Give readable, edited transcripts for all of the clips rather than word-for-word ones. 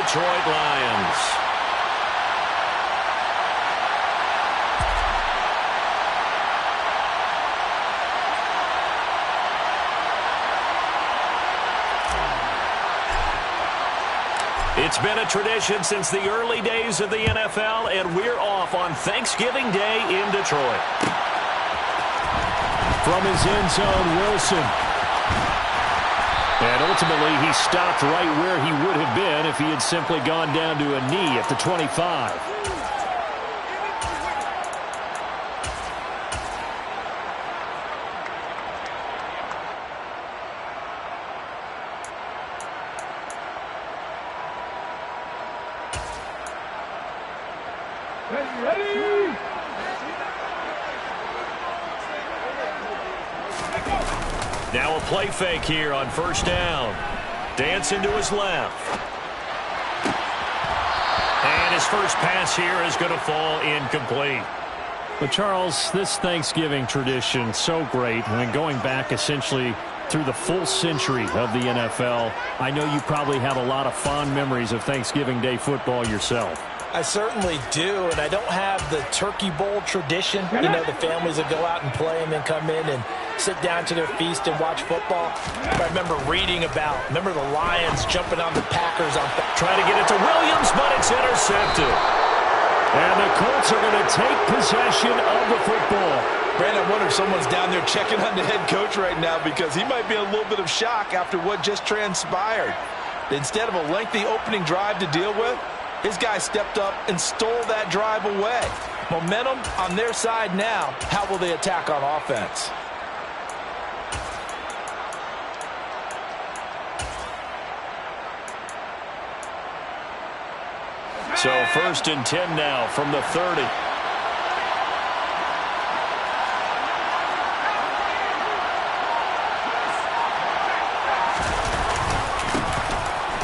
Detroit Lions. It's been a tradition since the early days of the NFL, and we're off on Thanksgiving Day in Detroit. From his end zone, Wilson. And ultimately, he stopped right where he would have been if he had simply gone down to a knee at the 25. Now a play fake here on first down. Dancing to his left. And his first pass here is going to fall incomplete. But Charles, this Thanksgiving tradition, so great. I mean, going back essentially through the full century of the NFL, I know you probably have a lot of fond memories of Thanksgiving Day football yourself. I certainly do, and I don't have the turkey bowl tradition. You know, the families that go out and play and then come in and sit down to their feast and watch football. But I remember reading remember the Lions jumping on the Packers on trying to get it to Williams, but it's intercepted. And the Colts are going to take possession of the football. Brandon, I wonder if someone's down there checking on the head coach right now because he might be in a little bit of shock after what just transpired. Instead of a lengthy opening drive to deal with, his guy stepped up and stole that drive away. Momentum on their side now. How will they attack on offense? So 1st and 10 now from the 30.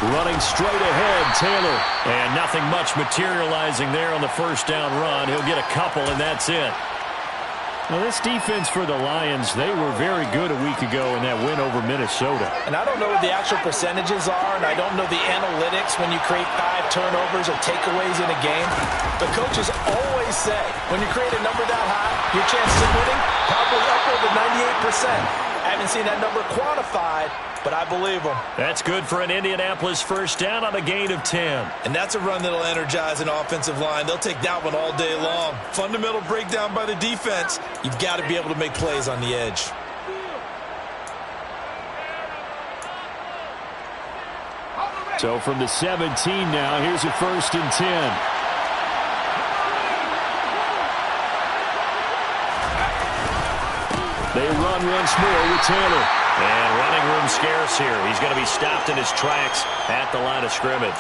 Running straight ahead, Taylor. And nothing much materializing there on the first down run. He'll get a couple, and that's it. Now, this defense for the Lions, they were very good a week ago in that win over Minnesota. And I don't know what the actual percentages are, and I don't know the analytics when you create 5 turnovers or takeaways in a game. The coaches always say, when you create a number that high, your chances of winning probably upward of 98%. I haven't seen that number quantified, but I believe them. That's good for an Indianapolis first down on a gain of 10. And that's a run that'll energize an offensive line. They'll take that one all day long. Fundamental breakdown by the defense. You've got to be able to make plays on the edge. So from the 17 now, here's a 1st and 10. They run once more with Taylor. And running room scarce here. He's going to be stopped in his tracks at the line of scrimmage.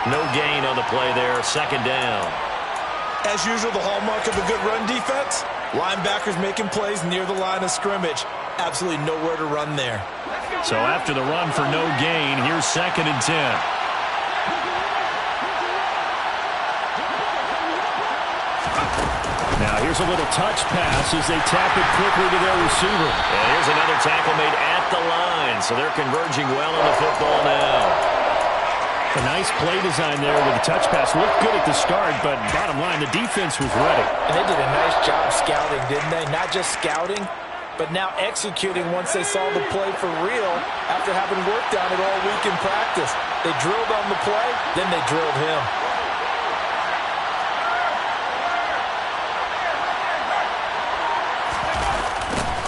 No gain on the play there. 2nd down. As usual, the hallmark of a good run defense, linebackers making plays near the line of scrimmage. Absolutely nowhere to run there. So after the run for no gain, here's 2nd and 10. Now here's a little touch pass as they tap it quickly to their receiver. And here's another tackle made at the line, so they're converging well on the football now. A nice play design there with the touch pass. Looked good at the start, but bottom line, the defense was ready. And they did a nice job scouting, didn't they? Not just scouting, but now executing once they saw the play for real after having worked on it all week in practice. They drilled on the play, then they drilled him.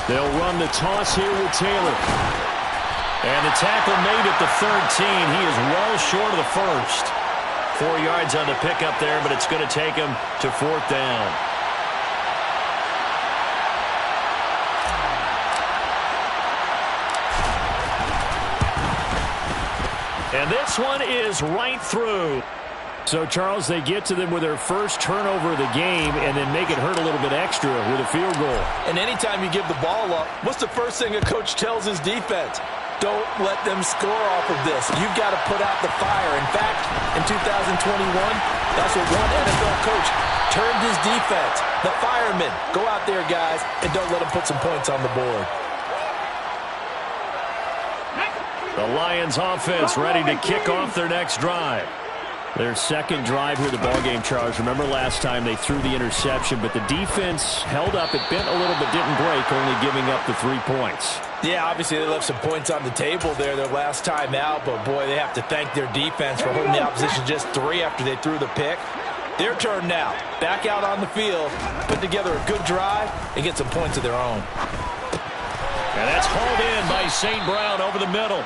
They'll run the toss here with Taylor. And the tackle made at the 13. He is well short of the first. 4 yards on the pickup there, but it's going to take him to 4th down. And this one is right through. So, Charles, they get to them with their first turnover of the game and then make it hurt a little bit extra with a field goal. And anytime you give the ball up, what's the first thing a coach tells his defense? Don't let them score off of this. You've got to put out the fire. In fact, in 2021, that's what one NFL coach termed his defense. The firemen. Go out there, guys, and don't let them put some points on the board. The Lions offense ready to kick off their next drive. Their second drive here, the ballgame, Charles. Remember last time they threw the interception, but the defense held up. It bent a little but didn't break, only giving up the 3 points. Yeah, obviously they left some points on the table there their last time out, but boy, they have to thank their defense for holding the opposition just 3 after they threw the pick. Their turn now. Back out on the field, put together a good drive, and get some points of their own. And that's hauled in by St. Brown over the middle.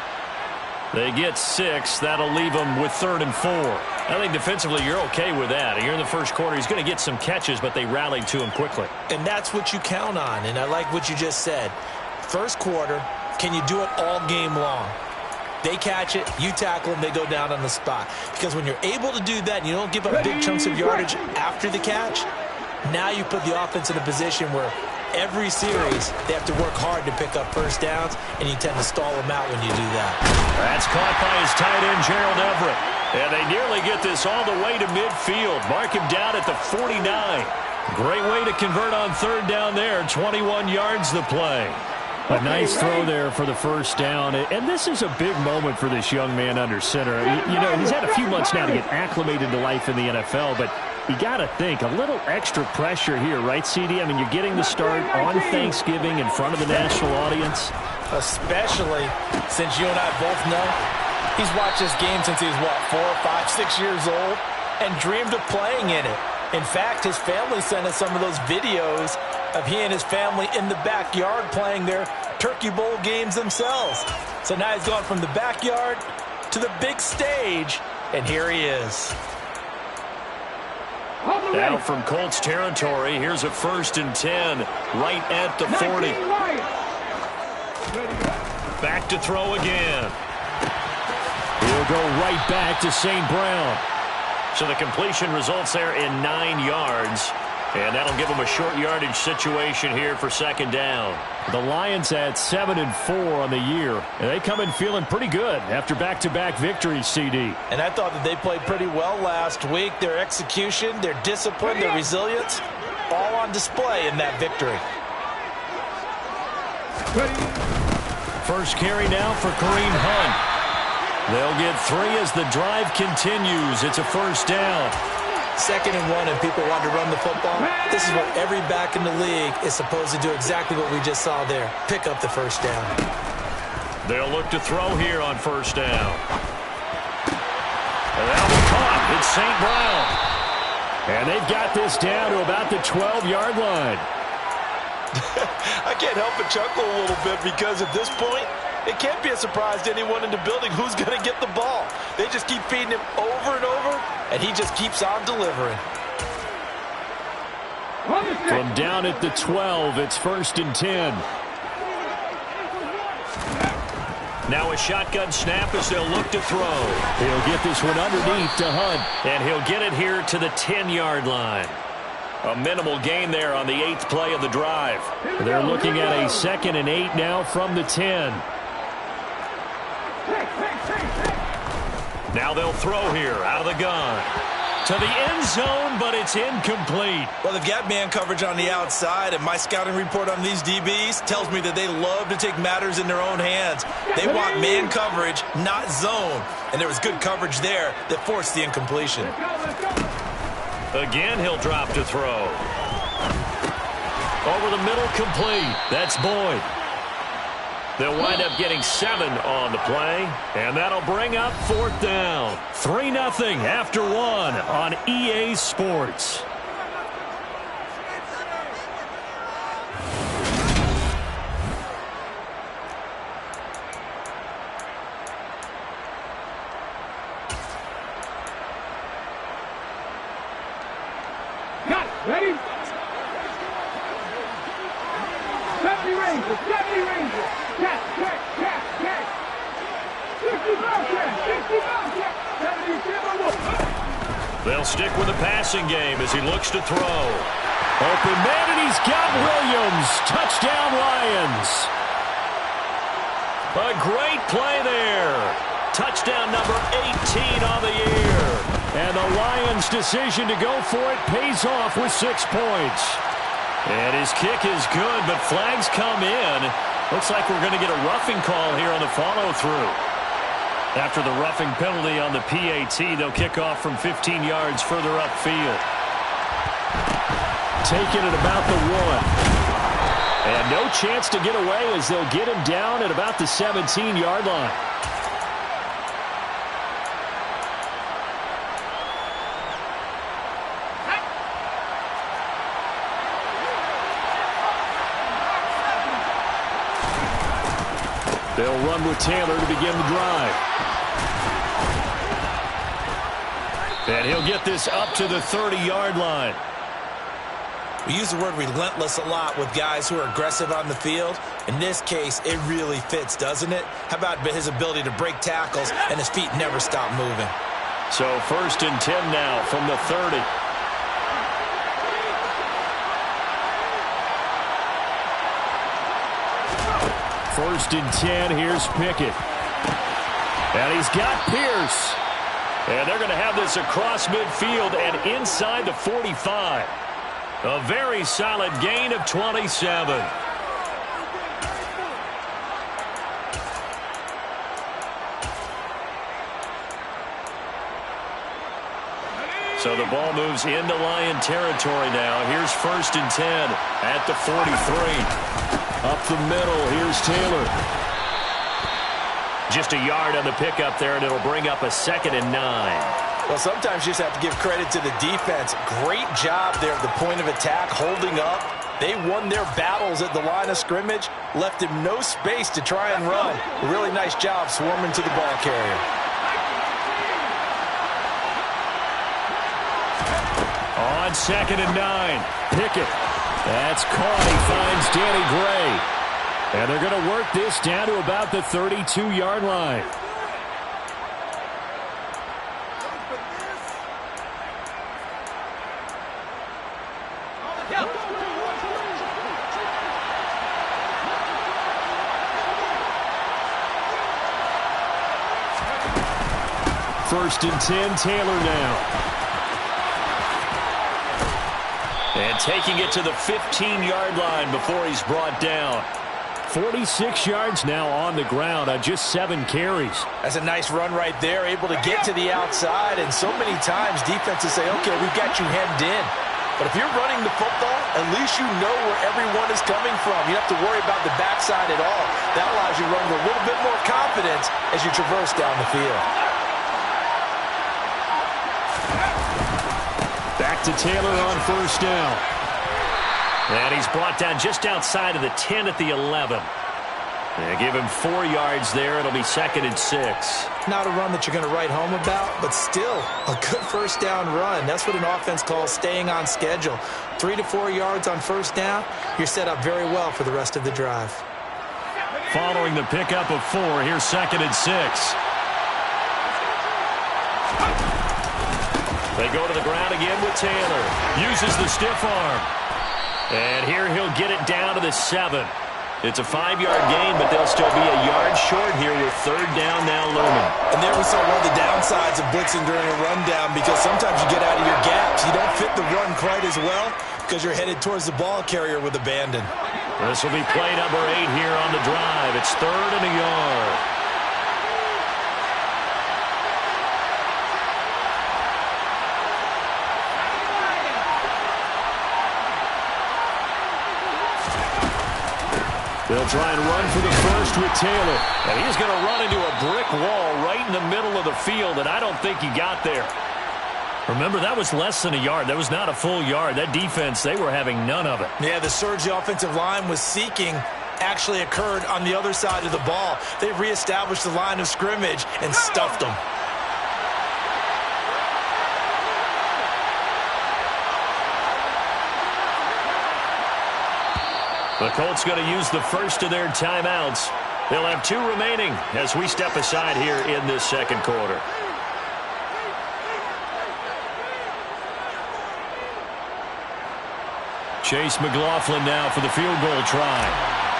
They get 6. That'll leave them with 3rd and 4. I think defensively you're okay with that. Here in the first quarter, he's going to get some catches, but they rallied to him quickly. And that's what you count on, and I like what you just said. First quarter, can you do it all game long? They catch it, you tackle them, they go down on the spot. Because when you're able to do that and you don't give up big chunks of yardage after the catch, now you put the offense in a position where every series they have to work hard to pick up first downs, and you tend to stall them out when you do that. That's caught by his tight end, Gerald Everett. And they nearly get this all the way to midfield. Mark him down at the 49. Great way to convert on 3rd down there. 21 yards the play. A nice throw there for the first down. And this is a big moment for this young man under center. You know, he's had a few months now to get acclimated to life in the NFL, but you got to think, a little extra pressure here, right, CD? I mean, you're getting the start on Thanksgiving in front of the national audience. Especially since you and I both know he's watched this game since he was, what, 4, 5, 6 years old and dreamed of playing in it. In fact, his family sent us some of those videos of he and his family in the backyard playing their Turkey Bowl games themselves. So now he's gone from the backyard to the big stage, and here he is. Now from Colts territory, here's a 1st and 10 right at the 40. Back to throw again. He'll go right back to St. Brown. So the completion results there in 9 yards. And that'll give them a short yardage situation here for 2nd down. The Lions at 7 and 4 on the year. And they come in feeling pretty good after back-to-back victories, CD. And I thought that they played pretty well last week. Their execution, their discipline, their resilience, all on display in that victory. First carry now for Kareem Hunt. They'll get 3 as the drive continues. It's a 1st down. 2nd and 1 and people want to run the football. This is what every back in the league is supposed to do, exactly what we just saw there. Pick up the 1st down. They'll look to throw here on 1st down. And that'll be caught. It's St. Brown. And they've got this down to about the 12-yard line. I can't help but chuckle a little bit because at this point, it can't be a surprise to anyone in the building who's going to get the ball. They just keep feeding him over and over, and he just keeps on delivering. From down at the 12, it's 1st and 10. Now a shotgun snap as they'll look to throw. He'll get this one underneath to Hunt. And he'll get it here to the 10-yard line. A minimal gain there on the 8th play of the drive. They're looking at a 2nd and 8 now from the 10. Now they'll throw here out of the gun. To the end zone, but it's incomplete. Well, they've got man coverage on the outside, and my scouting report on these DBs tells me that they love to take matters in their own hands. They want man coverage, not zone. And there was good coverage there that forced the incompletion. Again, he'll drop to throw. Over the middle, complete. That's Boyd. They'll wind up getting 7 on the play, and that'll bring up 4th down. 3-0 after 1 on EA Sports. Ready? 70 Rangers, 70 Rangers. Catch. 65 catch. 70 They'll stick with the passing game as he looks to throw. Open man, and he's got Williams. Touchdown, Lions. A great play there. Touchdown number 18 on the year. And the Lions' decision to go for it pays off with 6 points. And his kick is good, but flags come in. Looks like we're going to get a roughing call here on the follow-through. After the roughing penalty on the PAT, they'll kick off from 15 yards further upfield. Taking it about the 1. And no chance to get away as they'll get him down at about the 17-yard line. They'll run with Taylor to begin the drive. And he'll get this up to the 30-yard line. We use the word relentless a lot with guys who are aggressive on the field. In this case, it really fits, doesn't it? How about his ability to break tackles and his feet never stop moving? So 1st and 10 now from the 30. First and 10, here's Pickett. And he's got Pierce. And they're going to have this across midfield and inside the 45. A very solid gain of 27. So the ball moves into Lion territory now. Here's 1st and 10 at the 43. Up the middle, here's Taylor. Just a yard on the pickup there, and it'll bring up a 2nd and 9. Well, sometimes you just have to give credit to the defense. Great job there at the point of attack, holding up. They won their battles at the line of scrimmage, left him no space to try and run. A really nice job swarming to the ball carrier. On 2nd and 9, Pickett. That's caught. He finds Danny Gray. And they're going to work this down to about the 32-yard line. First and 10, Taylor now. And taking it to the 15-yard line before he's brought down. 46 yards now on the ground on just 7 carries. That's a nice run right there, able to get to the outside. And so many times defenses say, okay, we've got you hemmed in. But if you're running the football, at least you know where everyone is coming from. You don't have to worry about the backside at all. That allows you to run with a little bit more confidence as you traverse down the field. Back to Taylor on 1st down. And he's brought down just outside of the 10 at the 11. They give him 4 yards there. It'll be 2nd and 6. Not a run that you're going to write home about, but still a good 1st down run. That's what an offense calls staying on schedule. 3 to 4 yards on 1st down, you're set up very well for the rest of the drive. Following the pickup of 4, here's 2nd and 6. They go to the ground again with Taylor. Uses the stiff arm. And here he'll get it down to the 7. It's a 5-yard gain, but they'll still be a yard short here with 3rd down now looming. And there we saw one of the downsides of blitzing during a rundown, because sometimes you get out of your gaps. You don't fit the run quite as well because you're headed towards the ball carrier with abandon. This will be play number 8 here on the drive. It's 3rd and a yard. They'll try and run for the first with Taylor. And he's going to run into a brick wall right in the middle of the field, and I don't think he got there. Remember, that was less than a yard. That was not a full yard. That defense, they were having none of it. Yeah, the surge the offensive line was seeking actually occurred on the other side of the ball. They reestablished the line of scrimmage and stuffed them. The Colts going to use the first of their timeouts. They'll have 2 remaining as we step aside here in this 2nd quarter. Chase McLaughlin now for the field goal try.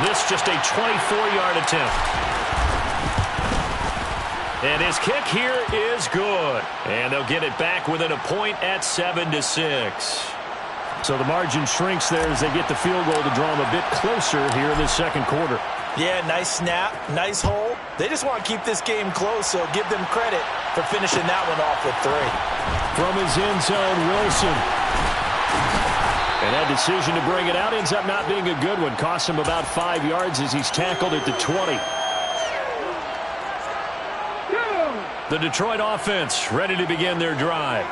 This just a 24-yard attempt. And his kick here is good. And they'll get it back within a point at 7-6. So the margin shrinks there as they get the field goal to draw them a bit closer here in the 2nd quarter. Yeah, nice snap, nice hole, They just want to keep this game close, so give them credit for finishing that one off with 3. From his end zone, Wilson. And that decision to bring it out ends up not being a good one. Costs him about 5 yards as he's tackled at the 20. The Detroit offense ready to begin their drive.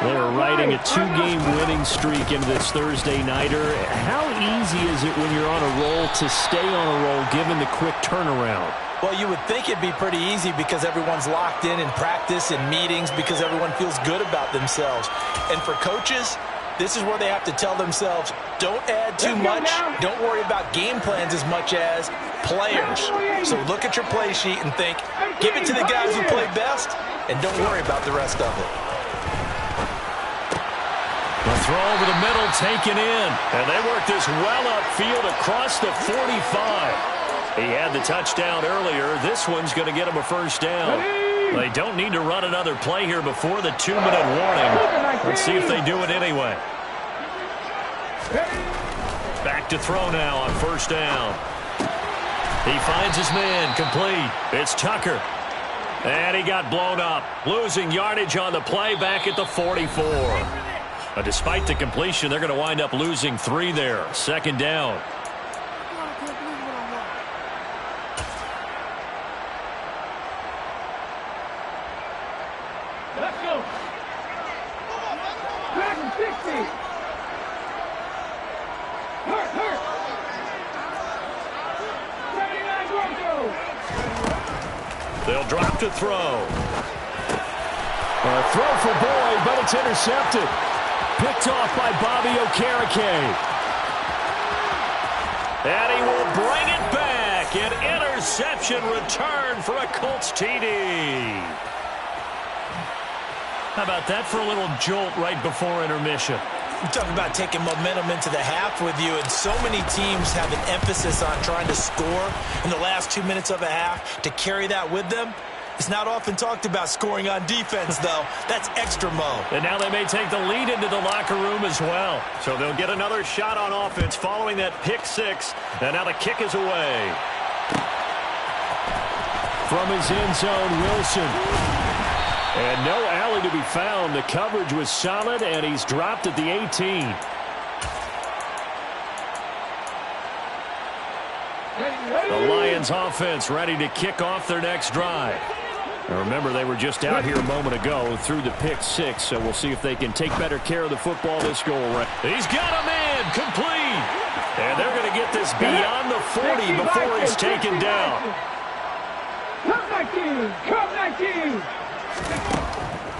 They're riding a 2-game winning streak into this Thursday nighter. How easy is it when you're on a roll to stay on a roll given the quick turnaround? Well, you would think it'd be pretty easy because everyone's locked in practice and meetings because everyone feels good about themselves. And for coaches, this is where they have to tell themselves, don't add too much. Don't worry about game plans as much as players. So look at your play sheet and think, give it to the guys who play best, and don't worry about the rest of it. The throw over the middle taken in. And they work this well upfield across the 45. He had the touchdown earlier. This one's going to get him a first down. They don't need to run another play here before the 2-minute warning. Let's see if they do it anyway. Back to throw now on first down. He finds his man complete. It's Tucker. And he got blown up. Losing yardage on the play back at the 44. Despite the completion, they're going to wind up losing 3 there. Second down. Let's go. Back 60. Hurt. 79 Broncos. They'll drop to throw. A throw for Boyd, but it's intercepted. Picked off by Bobby Okereke. And he will bring it back. An interception return for a Colts TD. How about that for a little jolt right before intermission? You're talking about taking momentum into the half with you, and so many teams have an emphasis on trying to score in the last 2 minutes of a half to carry that with them. It's not often talked about scoring on defense, though. That's extra mo. And now they may take the lead into the locker room as well. So they'll get another shot on offense following that pick 6. And now the kick is away. From his end zone, Wilson. And no alley to be found. The coverage was solid, and he's dropped at the 18. The Lions offense ready to kick off their next drive. Now remember, they were just out here a moment ago through the pick 6, so we'll see if they can take better care of the football this go around. He's got a man complete. And they're going to get this beyond the 40 before he's taken down. Come 19.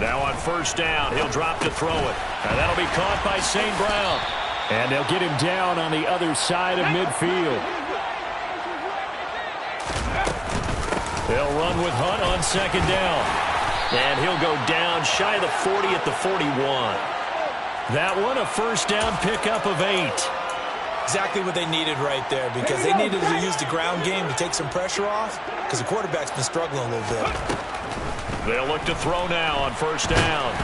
Now on first down, he'll drop to throw it. And that'll be caught by St. Brown. And they'll get him down on the other side of midfield. They'll run with Hunt on second down. And he'll go down shy of the 40 at the 41. That one, a first down pickup of 8. Exactly what they needed right there, because they needed to use the ground game to take some pressure off, because the quarterback's been struggling a little bit. They'll look to throw now on first down.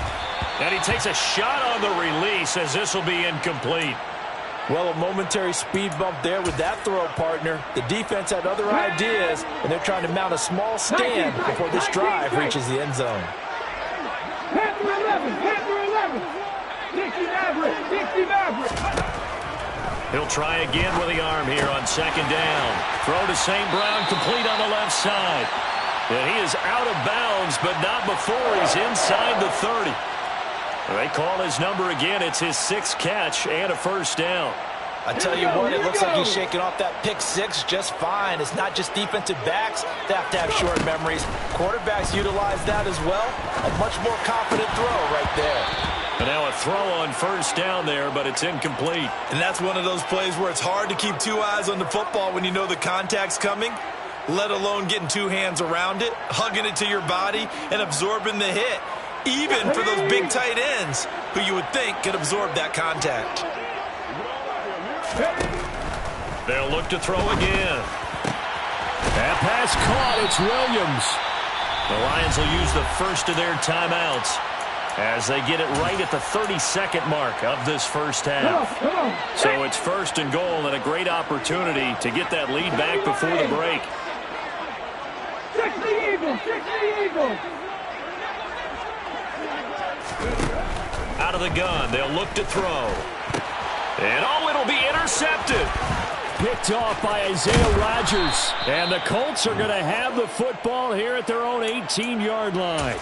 And he takes a shot on the release as this will be incomplete. Well, a momentary speed bump there with that throw, partner. The defense had other ideas, and they're trying to mount a small stand before this drive reaches the end zone. Panther 11. 60 Maverick. He'll try again with the arm here on second down. Throw to St. Brown, complete on the left side. And he is out of bounds, but not before he's inside the 30. They call his number again. It's his 6th catch and a first down. I tell you what, it looks like he's shaking off that pick 6 just fine. It's not just defensive backs that have to have short memories. Quarterbacks utilize that as well. A much more confident throw right there. And now a throw on first down there, but it's incomplete. And that's one of those plays where it's hard to keep 2 eyes on the football when you know the contact's coming, let alone getting 2 hands around it, hugging it to your body, and absorbing the hit. Even for those big tight ends who you would think could absorb that contact. They'll look to throw again. That pass caught. It's Williams. The Lions will use the first of their timeouts as they get it right at the 32nd mark of this first half. So it's first and goal and a great opportunity to get that lead back before the break. Eagles, 60 Eagles. Out of the gun, they'll look to throw. And oh, it'll be intercepted. Picked off by Isaiah Rodgers. And the Colts are going to have the football here at their own 18-yard line.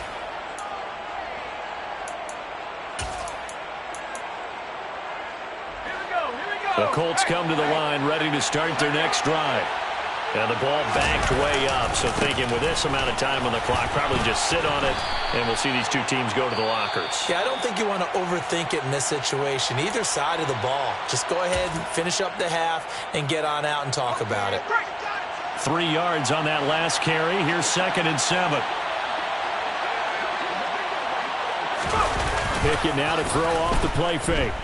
The Colts come to the line ready to start their next drive. And the ball backed way up, so thinking with this amount of time on the clock, probably just sit on it, and we'll see these two teams go to the lockers. Yeah, I don't think you want to overthink it in this situation, either side of the ball. Just go ahead and finish up the half and get on out and talk about it. 3 yards on that last carry. Here's 2nd and 7. Pickett now to throw off the play fake.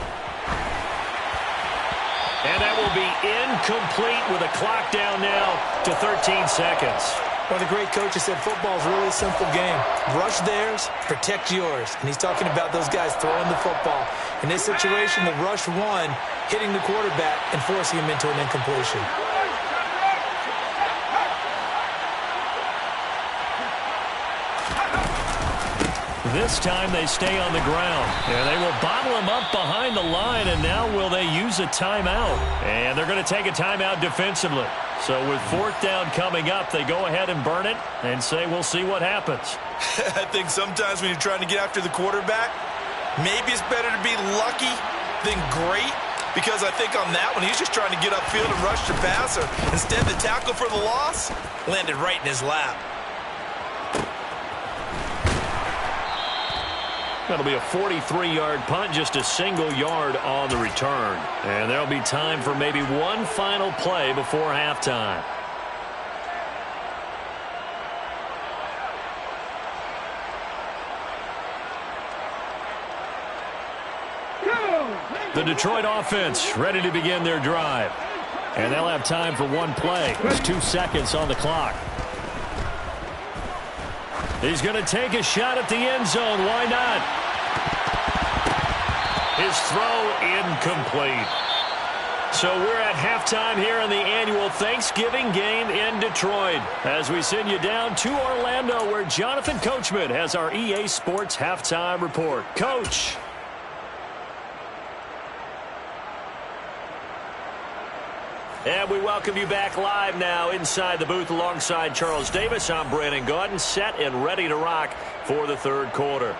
And that will be incomplete with a clock down now to 13 seconds. Well, the great coach has said football is a really simple game. Rush theirs, protect yours. And he's talking about those guys throwing the football. In this situation, the rush one, hitting the quarterback and forcing him into an incompletion. This time they stay on the ground. And they will bottle him up behind the line, and now will they use a timeout? And they're going to take a timeout defensively. So with 4th down coming up, they go ahead and burn it and say we'll see what happens. I think sometimes when you're trying to get after the quarterback, maybe it's better to be lucky than great. Because I think on that one, he's just trying to get upfield and rush the passer. Instead, the tackle for the loss landed right in his lap. That'll be a 43-yard punt, just a single yard on the return. And there'll be time for maybe one final play before halftime. The Detroit offense ready to begin their drive. And they'll have time for one play. There's 2 seconds on the clock. He's going to take a shot at the end zone. Why not? His throw incomplete. So we're at halftime here in the annual Thanksgiving game in Detroit. As we send you down to Orlando, where Jonathan Coachman has our EA Sports halftime report. Coach. And we welcome you back live now inside the booth alongside Charles Davis. I'm Brandon Gaudin, set and ready to rock for the third quarter.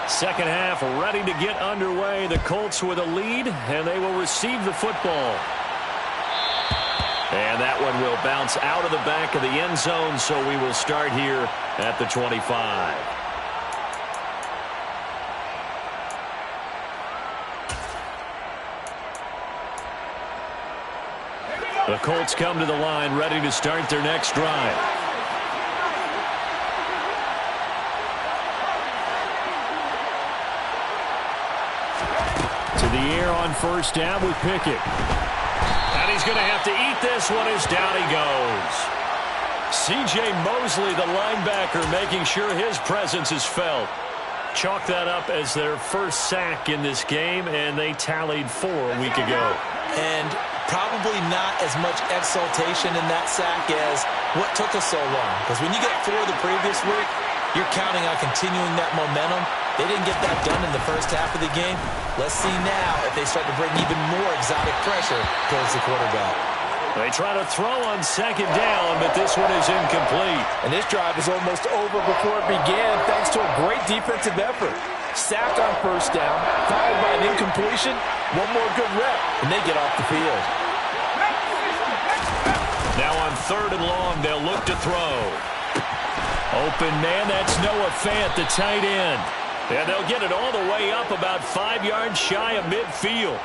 Second half ready to get underway. The Colts with a lead, and they will receive the football. And that one will bounce out of the back of the end zone, so we will start here at the 25. The Colts come to the line ready to start their next drive. To the air on 1st down with Pickett. And he's going to have to eat this one as down he goes. C.J. Mosley, the linebacker, making sure his presence is felt. Chalk that up as their first sack in this game, and they tallied 4 a week ago. And probably not as much exultation in that sack as what took us so long. Because when you get 4 the previous week, you're counting on continuing that momentum. They didn't get that done in the first half of the game. Let's see now if they start to bring even more exotic pressure towards the quarterback. They try to throw on 2nd down, but this one is incomplete. And this drive is almost over before it began thanks to a great defensive effort. Sack on 1st down, followed by an incompletion, one more good rep, and they get off the field. Now on 3rd and long, they'll look to throw. Open man, that's Noah Fant, the tight end. And they'll get it all the way up about 5 yards shy of midfield.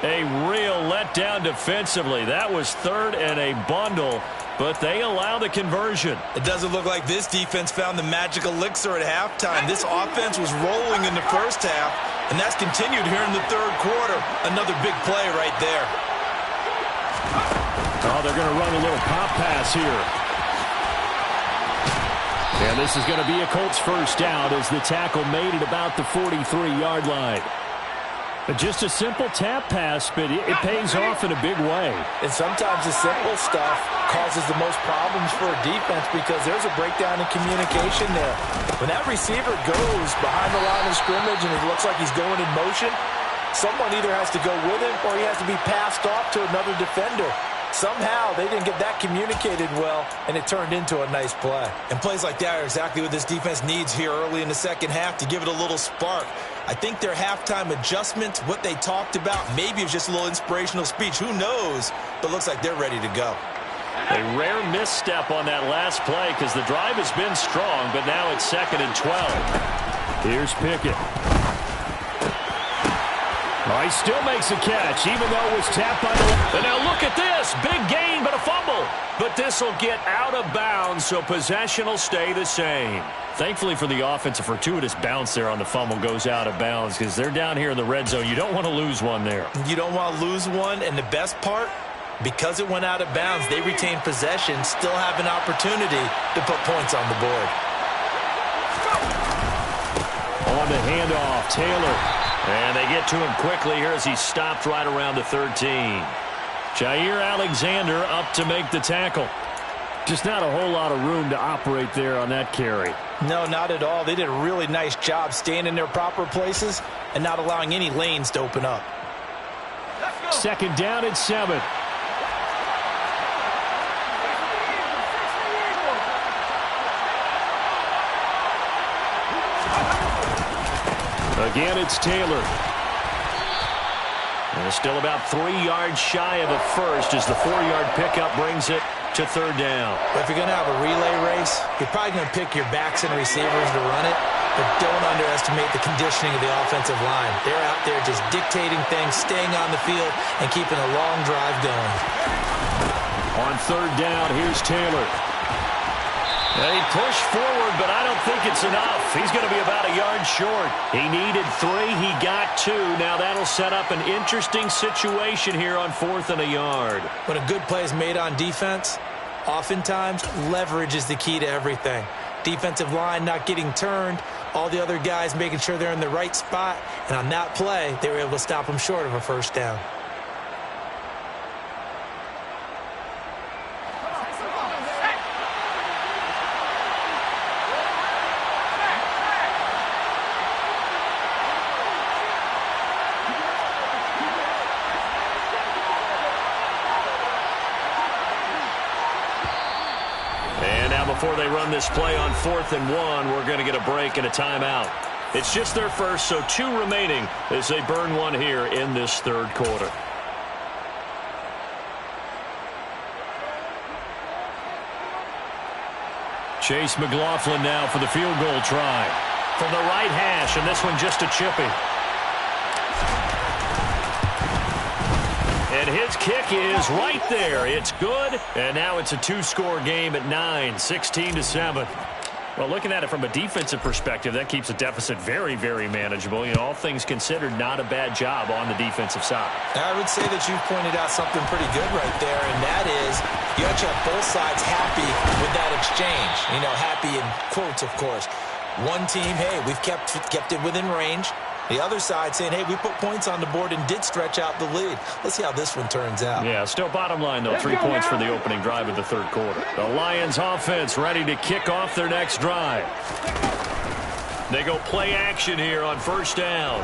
A real letdown defensively. That was 3rd and a bundle, but they allow the conversion. It doesn't look like this defense found the magic elixir at halftime. This offense was rolling in the first half, and that's continued here in the third quarter. Another big play right there. Oh, they're going to run a little pop pass here. And this is going to be a Colts first down as the tackle made at about the 43-yard line. Just a simple tap pass, but it pays off in a big way. And sometimes the simple stuff causes the most problems for a defense because there's a breakdown in communication there. When that receiver goes behind the line of scrimmage and it looks like he's going in motion, someone either has to go with him or he has to be passed off to another defender. Somehow they didn't get that communicated well, and it turned into a nice play. And plays like that are exactly what this defense needs here early in the second half to give it a little spark. I think their halftime adjustment, what they talked about, maybe it was just a little inspirational speech. Who knows? But looks like they're ready to go. A rare misstep on that last play because the drive has been strong, but now it's 2nd and 12. Here's Pickett. Oh, he still makes a catch, even though it was tapped by the... And now look at this. Big gain, but a fumble. But this will get out of bounds, so possession will stay the same. Thankfully for the offense, a fortuitous bounce there on the fumble goes out of bounds because they're down here in the red zone. You don't want to lose one there. You don't want to lose one, and the best part, because it went out of bounds, they retain possession, still have an opportunity to put points on the board. On the handoff, Taylor. And they get to him quickly here as he stopped right around the 13. Jair Alexander up to make the tackle. Just not a whole lot of room to operate there on that carry. No, not at all. They did a really nice job staying in their proper places and not allowing any lanes to open up. 2nd down and 7. Again, it's Taylor. And still about 3 yards shy of a first as the 4-yard pickup brings it to 3rd down. But if you're going to have a relay race, you're probably going to pick your backs and receivers to run it, but don't underestimate the conditioning of the offensive line. They're out there just dictating things, staying on the field, and keeping a long drive going. On 3rd down, here's Taylor. They push forward, but I don't think it's enough. He's going to be about a yard short. He needed 3. He got 2. Now that'll set up an interesting situation here on 4th and a yard. When a good play is made on defense, oftentimes leverage is the key to everything. Defensive line not getting turned, all the other guys making sure they're in the right spot, and on that play, they were able to stop them short of a first down. Before they run this play on 4th and 1, we're going to get a break and a timeout. It's just their first, so 2 remaining as they burn one here in this 3rd quarter. Chase McLaughlin now for the field goal try. From the right hash, and this one just a chippy. And his kick is right there. It's good. And now it's a 2-score game at 9, 16-7. Well, looking at it from a defensive perspective, that keeps the deficit very, very manageable. You know, all things considered, not a bad job on the defensive side. I would say that you've pointed out something pretty good right there, and that is you actually have both sides happy with that exchange. You know, happy in quotes, of course. One team, hey, we've kept it within range. The other side saying, hey, we put points on the board and did stretch out the lead. Let's see how this one turns out. Yeah, still bottom line, though, 3 points for the opening drive of the 3rd quarter. The Lions offense ready to kick off their next drive. They go play action here on 1st down.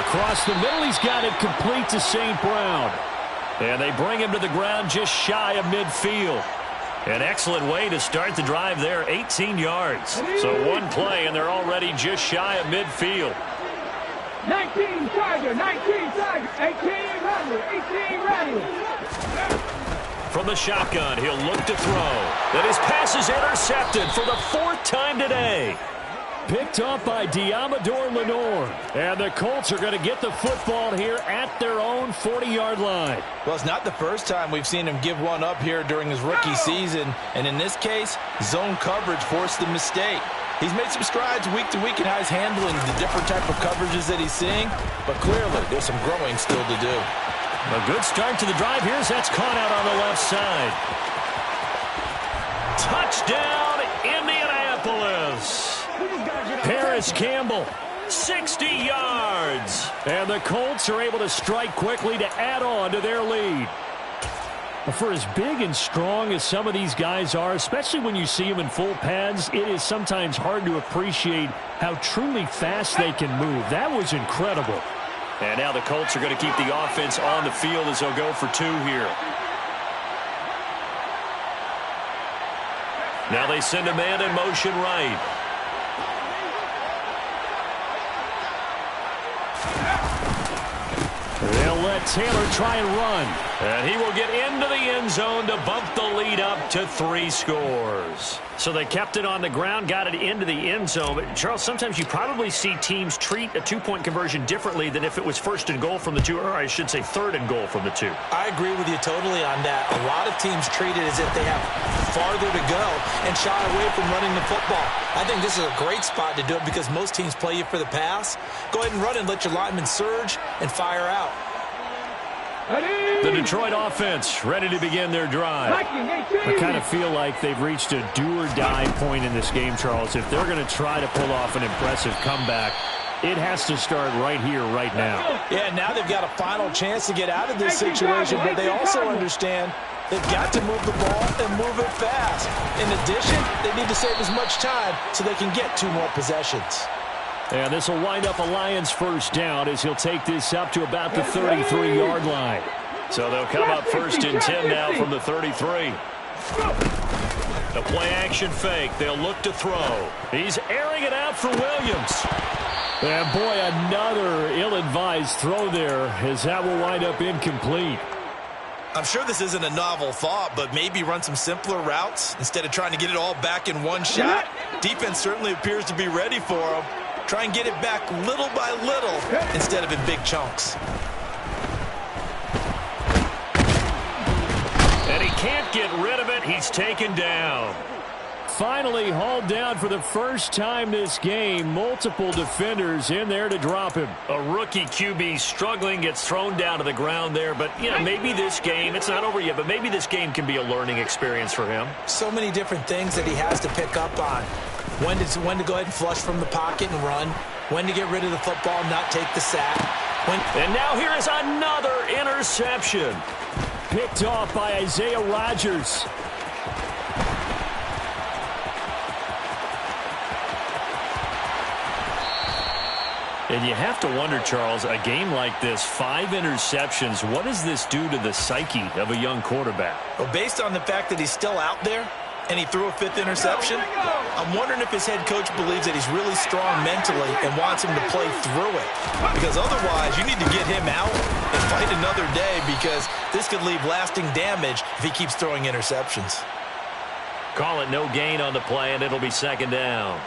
Across the middle, he's got it complete to St. Brown. And they bring him to the ground just shy of midfield. An excellent way to start the drive there, 18 yards. So 1 play, and they're already just shy of midfield. 19 Tiger, 19 Tiger, 18 Rattler, 18 Rattler. From the shotgun, he'll look to throw. And his pass is intercepted for the 4th time today. Picked up by Diamador Lenore. And the Colts are going to get the football here at their own 40-yard line. Well, it's not the first time we've seen him give one up here during his rookie season. And in this case, zone coverage forced the mistake. He's made some strides week to week in how he's handling the different type of coverages that he's seeing. But clearly, there's some growing still to do. A good start to the drive. Here's that's caught out on the left side. Touchdown, Indianapolis. Paris Campbell 60 yards. And the Colts are able to strike quickly to add on to their lead. For as big and strong as some of these guys are, especially when you see them in full pads, it is sometimes hard to appreciate how truly fast they can move. That was incredible. And now the Colts are going to keep the offense on the field as they'll go for 2 here. Now they send a man in motion right. They'll let Taylor try and run. And he will get into the end zone to bump the lead up to 3 scores. So they kept it on the ground, got it into the end zone. But, Charles, sometimes you probably see teams treat a 2-point conversion differently than if it was 1st and goal from the 2, or I should say 3rd and goal from the 2. I agree with you totally on that. A lot of teams treat it as if they have farther to go and shy away from running the football. I think this is a great spot to do it because most teams play you for the pass. Go ahead and run and let your linemen surge and fire out. The Detroit offense ready to begin their drive. I kind of feel like they've reached a do-or-die point in this game, Charles. If they're going to try to pull off an impressive comeback, it has to start right here, right now. Yeah, now they've got a final chance to get out of this situation, but they also understand they've got to move the ball and move it fast. In addition, they need to save as much time so they can get 2 more possessions. And this will wind up a Lions first down as he'll take this up to about the 33-yard line. So they'll come up 1st and 10 now from the 33. The play action fake. They'll look to throw. He's airing it out for Williams. And boy, another ill-advised throw there as that will wind up incomplete. I'm sure this isn't a novel thought, but maybe run some simpler routes instead of trying to get it all back in one shot. Defense certainly appears to be ready for him. Try and get it back little by little instead of in big chunks. And he can't get rid of it. He's taken down. Finally hauled down for the first time this game. Multiple defenders in there to drop him. A rookie QB struggling, gets thrown down to the ground there. But, you know, maybe this game, it's not over yet, but maybe this game can be a learning experience for him. So many different things that he has to pick up on. When to go ahead and flush from the pocket and run. When to get rid of the football and not take the sack. And now here is another interception. Picked off by Isaiah Rodgers. And you have to wonder, Charles, a game like this, 5 interceptions, what does this do to the psyche of a young quarterback? Well, based on the fact that he's still out there, and he threw a 5th interception, I'm wondering if his head coach believes that he's really strong mentally and wants him to play through it. Because otherwise, you need to get him out and fight another day because this could leave lasting damage if he keeps throwing interceptions. Call it no gain on the play, and it'll be 2nd down.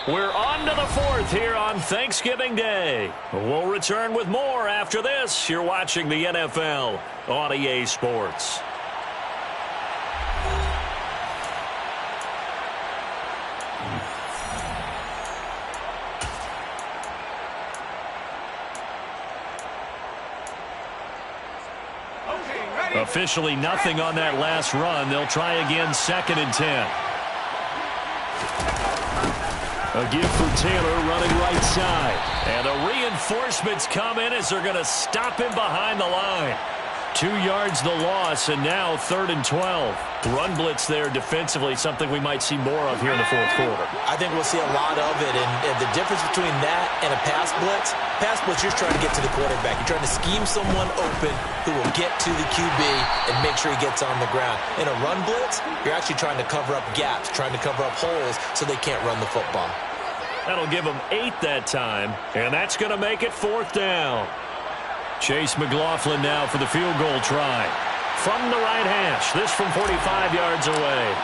We're on to the 4th here on Thanksgiving Day. We'll return with more after this. You're watching the NFL on EA Sports. Officially nothing on that last run. They'll try again, 2nd and 10. A give for Taylor running right side. And the reinforcements come in as they're going to stop him behind the line. 2 yards the loss, and now 3rd and 12. Run blitz there defensively, something we might see more of here in the 4th quarter. I think we'll see a lot of it, and the difference between that and a pass blitz, you're trying to get to the quarterback. You're trying to scheme someone open who will get to the QB and make sure he gets on the ground. In a run blitz, you're actually trying to cover up gaps, trying to cover up holes so they can't run the football. That'll give them 8 that time, and that's going to make it 4th down. Chase McLaughlin now for the field goal try. From the right hash, this from 45 yards away.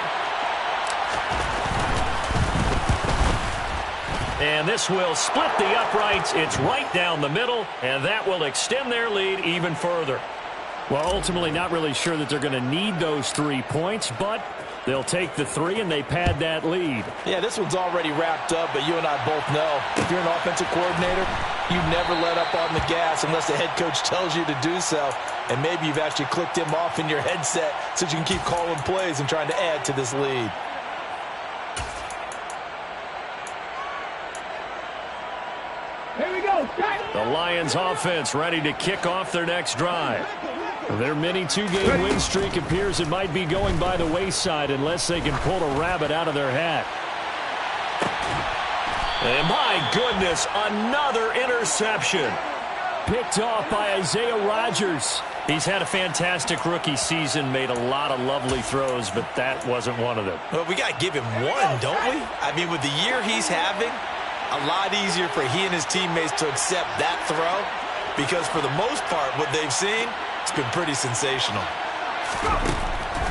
And this will split the uprights. It's right down the middle, and that will extend their lead even further. Well, ultimately not really sure that they're going to need those 3 points, but they'll take the 3 and they pad that lead. Yeah, this one's already wrapped up, but you and I both know if you're an offensive coordinator, You never let up on the gas unless the head coach tells you to do so. And maybe you've actually clicked him off in your headset so you can keep calling plays and trying to add to this lead. Here we go. The Lions offense ready to kick off their next drive. Their mini two-game win streak appears it might be going by the wayside unless they can pull a rabbit out of their hat. And my goodness, another interception. Picked off by Isaiah Rodgers. He's had a fantastic rookie season, made a lot of lovely throws, but that wasn't one of them. Well, we got to give him one, don't we? I mean, with the year he's having, a lot easier for he and his teammates to accept that throw because for the most part, what they've seen, it's been pretty sensational.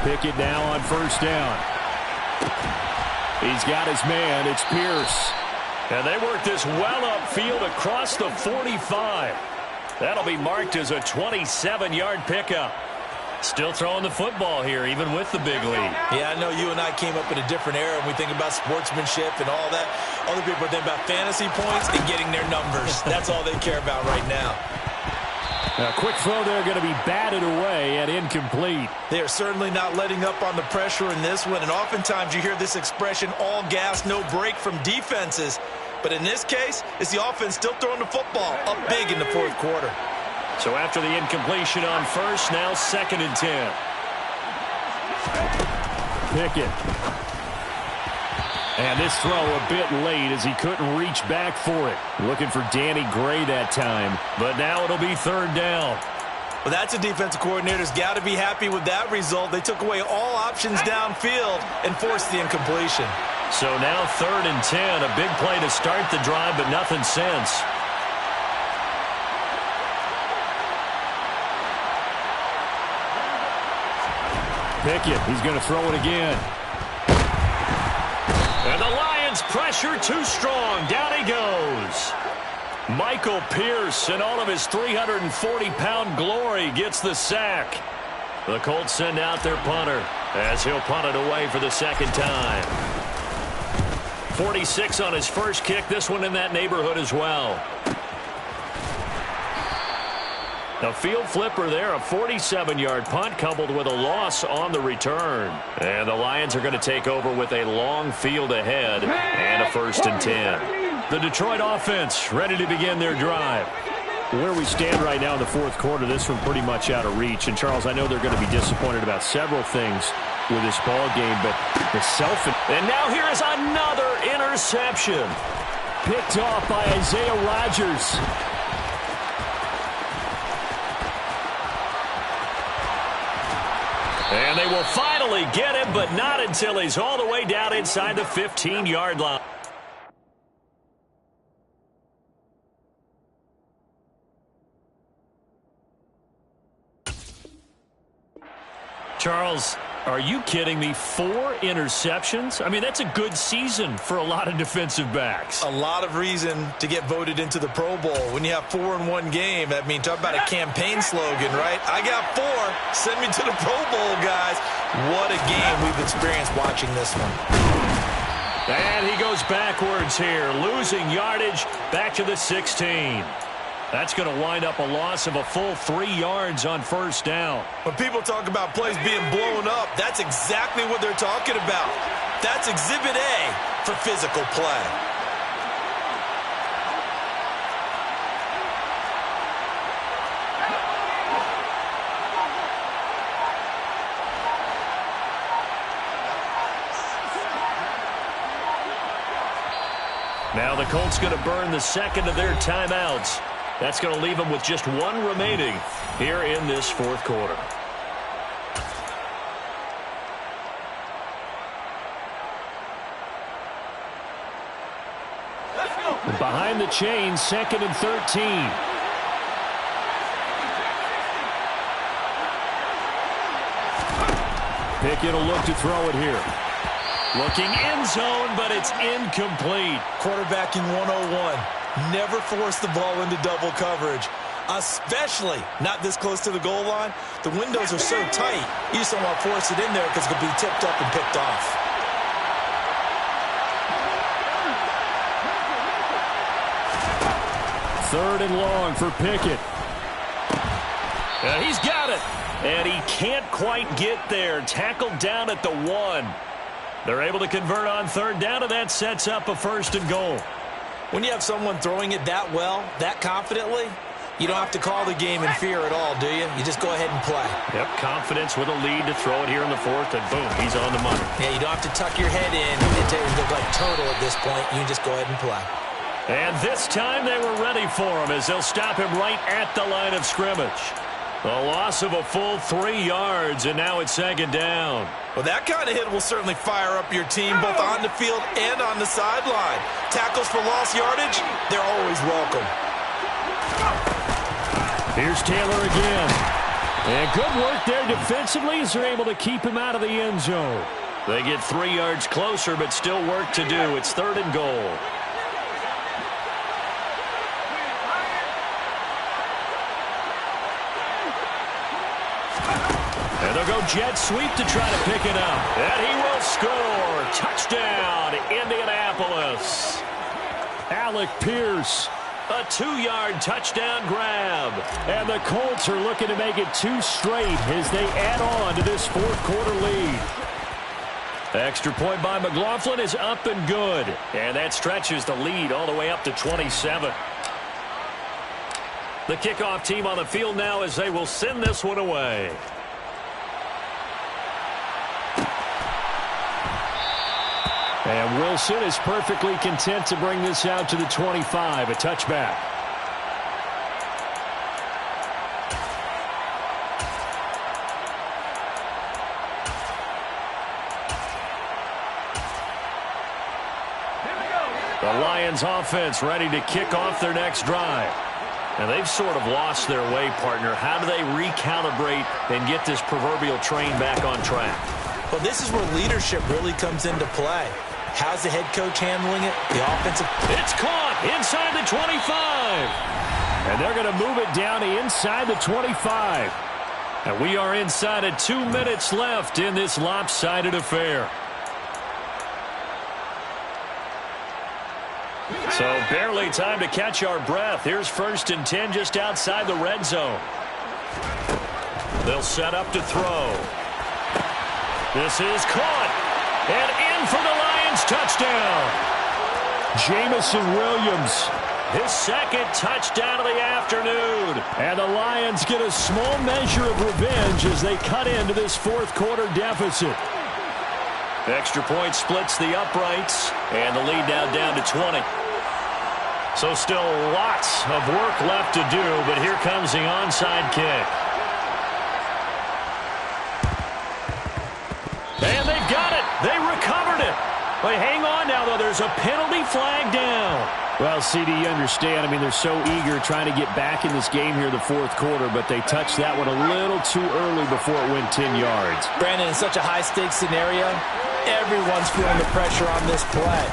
Pickett now on first down. He's got his man. It's Pierce. And they work this well upfield across the 45. That'll be marked as a 27-yard pickup. Still throwing the football here, even with the big lead. Yeah, I know you and I came up in a different era, and we think about sportsmanship and all that. Other people think about fantasy points and getting their numbers. That's all they care about right now. A quick throw there going to be batted away and incomplete. They are certainly not letting up on the pressure in this one, and oftentimes you hear this expression, all gas, no break from defenses. But in this case, it's the offense still throwing the football up big in the fourth quarter. So after the incompletion on first, now 2nd and 10. Pickett. And this throw a bit late as he couldn't reach back for it. Looking for Danny Gray that time. But now it'll be 3rd down. Well, that's a defensive coordinator's got to be happy with that result. They took away all options downfield and forced the incompletion. So now 3rd and 10. A big play to start the drive, but nothing since. Pickett, he's going to throw it again. And the Lions pressure too strong. Down he goes. Michael Pierce, in all of his 340-pound glory, gets the sack. The Colts send out their punter as he'll punt it away for the 2nd time. 46 on his first kick. This one in that neighborhood as well. A field flipper there, a 47-yard punt coupled with a loss on the return. And the Lions are going to take over with a long field ahead and a 1st and 10. The Detroit offense ready to begin their drive. Where we stand right now in the fourth quarter, this one pretty much out of reach. And, Charles, I know they're going to be disappointed about several things with this ball game, but the And now here is another interception. Picked off by Isaiah Rodgers. And they will finally get him, but not until he's all the way down inside the 15-yard line. Charles, are you kidding me? 4 interceptions? I mean, that's a good season for a lot of defensive backs. A lot of reason to get voted into the Pro Bowl. When you have 4 in one game, I mean, talk about a campaign slogan, right? I got 4. Send me to the Pro Bowl, guys. What a game we've experienced watching this one. And he goes backwards here, losing yardage back to the 16. That's going to wind up a loss of a full 3 yards on first down. When people talk about plays being blown up, that's exactly what they're talking about. That's Exhibit A for physical play. Now the Colts going to burn the second of their timeouts. That's going to leave them with just 1 remaining here in this fourth quarter. Behind the chains, 2nd and 13. Pickett will look to throw it here. Looking end zone, but it's incomplete. Quarterbacking 101. Never force the ball into double coverage, especially not this close to the goal line. The windows are so tight, you just don't want to force it in there because it could be tipped up and picked off. 3rd and long for Pickett. He's got it. And he can't quite get there. Tackled down at the 1. They're able to convert on 3rd down, and that sets up a 1st and goal. When you have someone throwing it that well, that confidently, you don't have to call the game in fear at all, do you? You just go ahead and play. Yep, confidence with a lead to throw it here in the 4th, and boom, he's on the money. Yeah, you don't have to tuck your head in and look like turtle at this point. You can just go ahead and play. And this time they were ready for him as they'll stop him right at the line of scrimmage. The loss of a full 3 yards, and now it's 2nd down. Well, that kind of hit will certainly fire up your team both on the field and on the sideline. Tackles for lost yardage, they're always welcome. Here's Taylor again. And good work there defensively as they're able to keep him out of the end zone. They get 3 yards closer, but still work to do. It's 3rd and goal. And they'll go jet sweep to try to pick it up. And he will score. Touchdown, Indianapolis. Alec Pierce. A 2-yard touchdown grab. And the Colts are looking to make it 2 straight as they add on to this 4th quarter lead. Extra point by McLaughlin is up and good. And that stretches the lead all the way up to 27. The kickoff team on the field now as they will send this one away. And Wilson is perfectly content to bring this out to the 25, a touchback. The Lions offense ready to kick off their next drive. And they've sort of lost their way, partner. How do they recalibrate and get this proverbial train back on track? Well, this is where leadership really comes into play. How's the head coach handling it? The offensive. It's caught inside the 25. And they're going to move it down to inside the 25. And we are inside of 2 minutes left in this lopsided affair. So barely time to catch our breath. Here's 1st and 10 just outside the red zone. They'll set up to throw. This is caught. And in for the Lions touchdown. Jamison Williams. His 2nd touchdown of the afternoon. And the Lions get a small measure of revenge as they cut into this 4th quarter deficit. Extra point splits the uprights. And the lead now down to 20. So still lots of work left to do, but here comes the onside kick. And they've got it. They recovered it. But hang on now, though. There's a penalty flag down. Well, CD, you understand. I mean, they're so eager trying to get back in this game here in the 4th quarter, but they touched that one a little too early before it went 10 yards. Brandon, in such a high-stakes scenario, everyone's feeling the pressure on this play.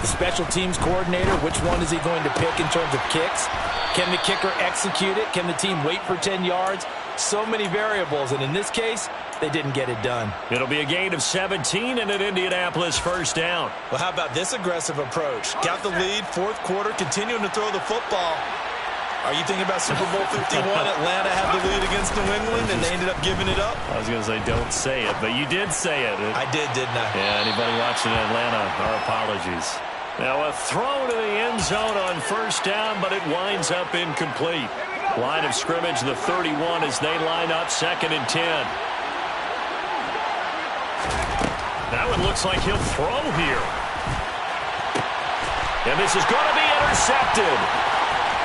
The special teams coordinator, which one is he going to pick in terms of kicks? Can the kicker execute it? Can the team wait for 10 yards? So many variables, and in this case, they didn't get it done. It'll be a gain of 17 and an Indianapolis 1st down. Well, how about this aggressive approach? Got the lead, 4th quarter, continuing to throw the football. Are you thinking about Super Bowl 51? Atlanta had the lead against New England, and they ended up giving it up? I was going to say, don't say it, but you did say it. I did, didn't I? Yeah, anybody watching Atlanta, our apologies. Now a throw to the end zone on 1st down, but it winds up incomplete. Line of scrimmage, the 31, as they line up 2nd and 10. That one looks like he'll throw here. And this is going to be intercepted.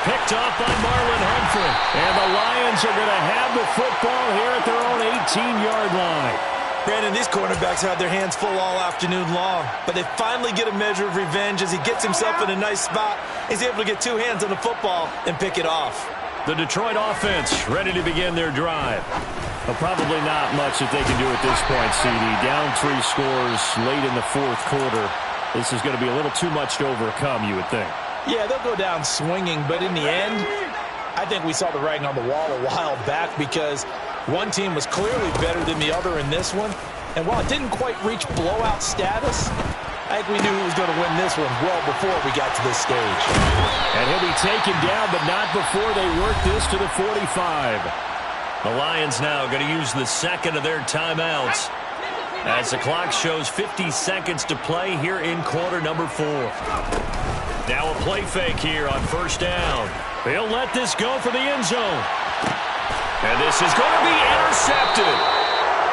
Picked off by Marlon Humphrey. And the Lions are going to have the football here at their own 18-yard line. Brandon, these cornerbacks had their hands full all afternoon long, but they finally get a measure of revenge as he gets himself in a nice spot. He's able to get 2 hands on the football and pick it off. The Detroit offense ready to begin their drive. Well, probably not much that they can do at this point, CD. Down 3 scores late in the 4th quarter. This is going to be a little too much to overcome, you would think. Yeah, they'll go down swinging, but in the end, I think we saw the writing on the wall a while back because one team was clearly better than the other in this one. And while it didn't quite reach blowout status, I think we knew he was going to win this one well before we got to this stage. And he'll be taken down, but not before they work this to the 45. The Lions now going to use the second of their timeouts as the clock shows 50 seconds to play here in quarter number 4. Now a play fake here on first down. He'll let this go for the end zone. And this is going to be intercepted.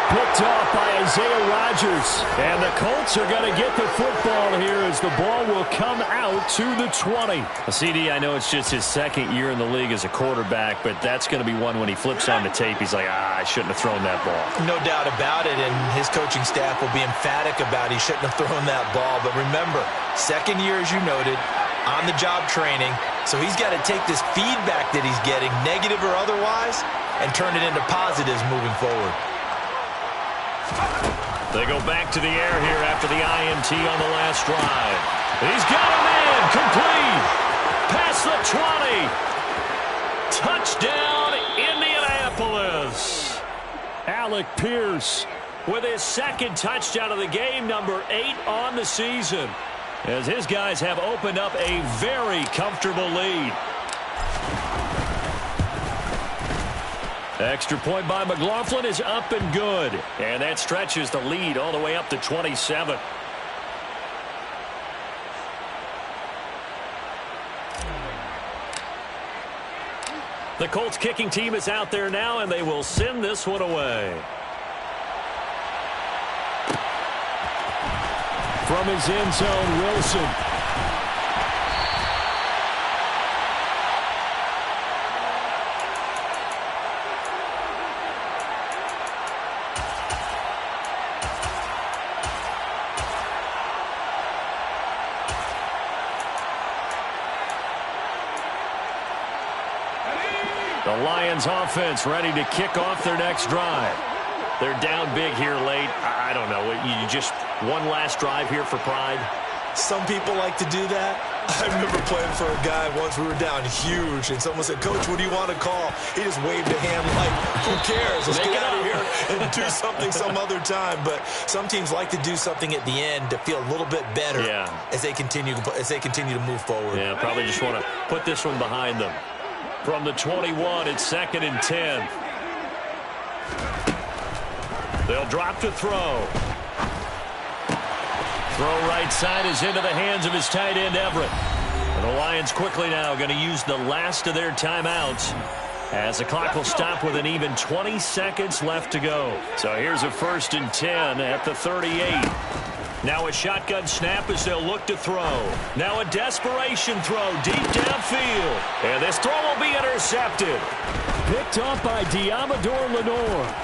Picked off by Isaiah Rodgers. And the Colts are going to get the football here as the ball will come out to the 20. CD, I know it's just his second year in the league as a quarterback, but that's going to be one when he flips on the tape. He's like, I shouldn't have thrown that ball. No doubt about it, and his coaching staff will be emphatic about he shouldn't have thrown that ball. But remember, second year, as you noted, on-the-job training. So he's got to take this feedback that he's getting, negative or otherwise, and turn it into positives moving forward. They go back to the air here after the INT on the last drive. He's got him in. Complete. Past the 20. Touchdown, Indianapolis. Alec Pierce with his second touchdown of the game, number 8 on the season, as his guys have opened up a very comfortable lead. Extra point by McLaughlin is up and good. And that stretches the lead all the way up to 27. The Colts kicking team is out there now, and they will send this one away. From his end zone, Wilson. The Lions offense ready to kick off their next drive. They're down big here late. I don't know. You just one last drive here for pride? Some people like to do that. I remember playing for a guy once. We were down huge, and someone said, Coach, what do you want to call? He just waved a hand like, who cares? Let's get out of here and do something some other time. But some teams like to do something at the end to feel a little bit better as they continue to move forward. Yeah, probably just want to put this one behind them. From the 21, it's 2nd and 10. They'll drop to throw. Throw right side is into the hands of his tight end, Everett. And the Lions quickly now going to use the last of their timeouts as the clock will stop with an even 20 seconds left to go. So here's a 1st and 10 at the 38. Now a shotgun snap as they'll look to throw. Now a desperation throw deep downfield. And this throw will be intercepted. Picked off by Diamador Lenore.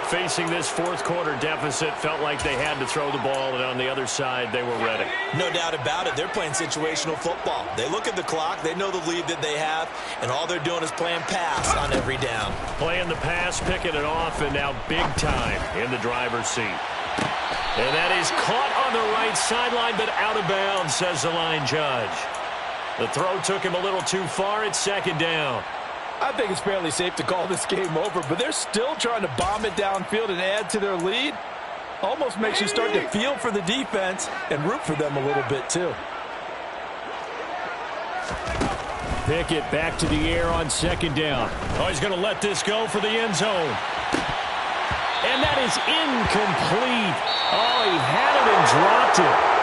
Facing this fourth quarter deficit, felt like they had to throw the ball, and on the other side, they were ready. No doubt about it. They're playing situational football. They look at the clock, they know the lead that they have, and all they're doing is playing pass on every down. Playing the pass, picking it off, and now big time in the driver's seat. And that is caught on the right sideline, but out of bounds, says the line judge. The throw took him a little too far. It's 2nd down. I think it's fairly safe to call this game over, but they're still trying to bomb it downfield and add to their lead. Almost makes you start to feel for the defense and root for them a little bit, too. Pickett back to the air on 2nd down. Oh, he's going to let this go for the end zone. And that is incomplete. Oh, he had it and dropped it.